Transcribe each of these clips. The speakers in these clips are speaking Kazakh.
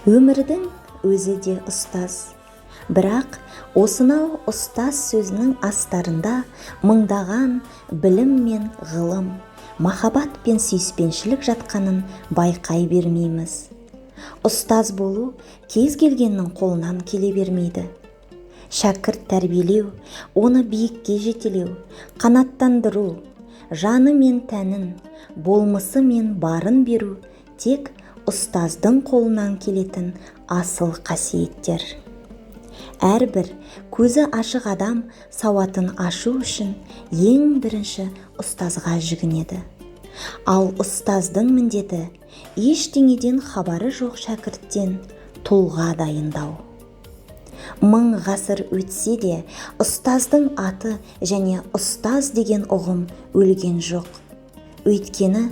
Өмірдің өзі де ұстаз. Бірақ осынау ұстаз сөзінің астарында мыңдаған білім мен ғылым, махаббат пен сүйіспеншілік жатқанын байқай бермейміз. Ұстаз болу кез келгеннің қолынан келе бермейді. Шәкірт тәрбиелеу, оны биікке жетелеу, қанаттандыру, жаны мен тәнін, болмысы мен барын беру тек ұстаздың қолынан келетін асыл қасиеттер. Әрбір көзі ашық адам сауатын ашу үшін ең бірінші ұстазға жүгінеді. Ал ұстаздың міндеті ештеңеден хабары жоқ шәкірттен тұлға дайындау. 1000 ғасыр өтсе де ұстаздың аты және ұстаз деген ұғым өлген жоқ. Өйткені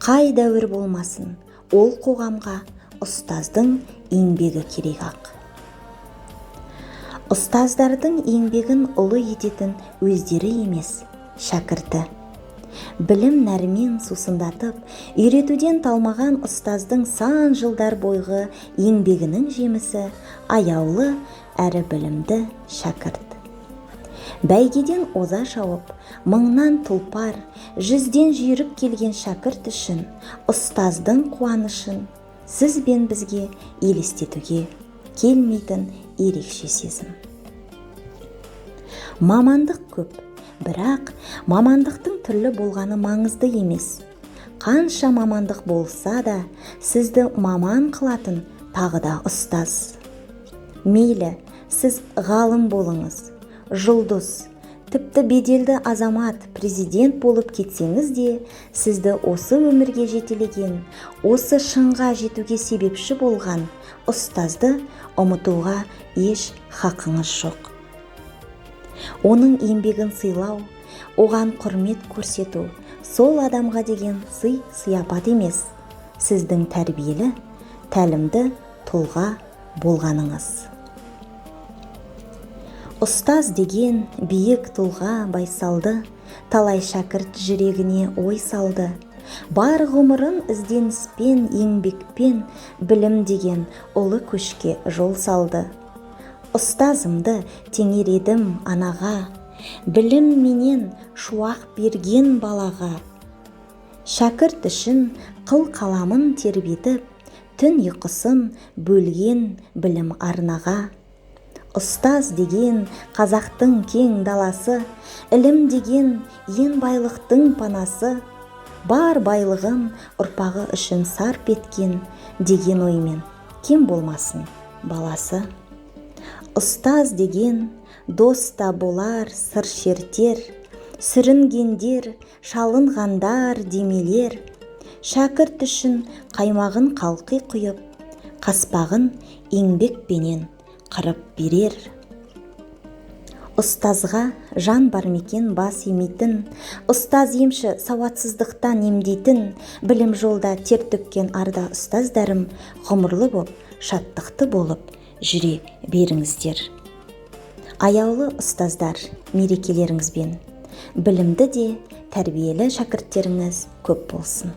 қай дәуір болмасын, ол қоғамға ұстаздың еңбегі керек ақ. Ұстаздардың еңбегін ұлы ететін өздері емес, шәкірті. Білім нәрмен сусындатып, үйретуден талмаған ұстаздың сан жылдар бойғы еңбегінің жемісі аяулы әрі білімді шәкірт. Бәйгеден оза шауып, 1000-нан тұлпар, 100-ден жүйрік келген шәкірт үшін ұстаздың қуанышын сіз бен бізге елестетуге келмейтін ерекше сезім. Мамандық көп, бірақ мамандықтың түрлі болғаны маңызды емес. Қанша мамандық болса да, сізді маман қылатын тағы да ұстаз. Мейлі, сіз ғалым болыңыз, жұлдыз, тіпті беделді азамат, президент болып кетсеңіз де, сізді осы өмірге жетелеген, осы шыңға жетуге себепші болған ұстазды ұмытуға еш хақыңыз жоқ. Оның еңбегін сыйлау, оған құрмет көрсету, сол адамға деген сый-сияпат емес, сіздің тәрбиелі, тәлімді тұлға болғаныңыз. Ұстаз деген биік тұлға байсалды, талай шәкірт жүрегіне ой салды. Бар ғұмырын ізденіспен, еңбекпен, білім деген ұлы көшке жол салды. Ұстазымды теңередім анаға, білім менен шуақ берген балаға. Шәкірт үшін қыл қаламын тербетіп, түн ұйқысын бөлген білім арнаға. Ұстаз деген қазақтың кең даласы, ілім деген ең байлықтың панасы, бар байлығын ұрпағы үшін сарп еткен деген оймен кем болмасын баласы. Ұстаз деген доста болар сыр шертер, сүрінгендер, шалынғандар демелер, шәкірт үшін қаймағын қалқи құйып, қаспағын еңбекпенен қырып берер. Ұстазға жан бар мекен бас емейтін, ұстаз емші сауатсыздықтан емдейтін, білім жолда тер төккен арда ұстаздарым ғұмырлы боп, шаттықты болып жүре беріңіздер. Аяулы ұстаздар, мерекелеріңізбен білімді де тәрбиелі шәкірттеріңіз көп болсын.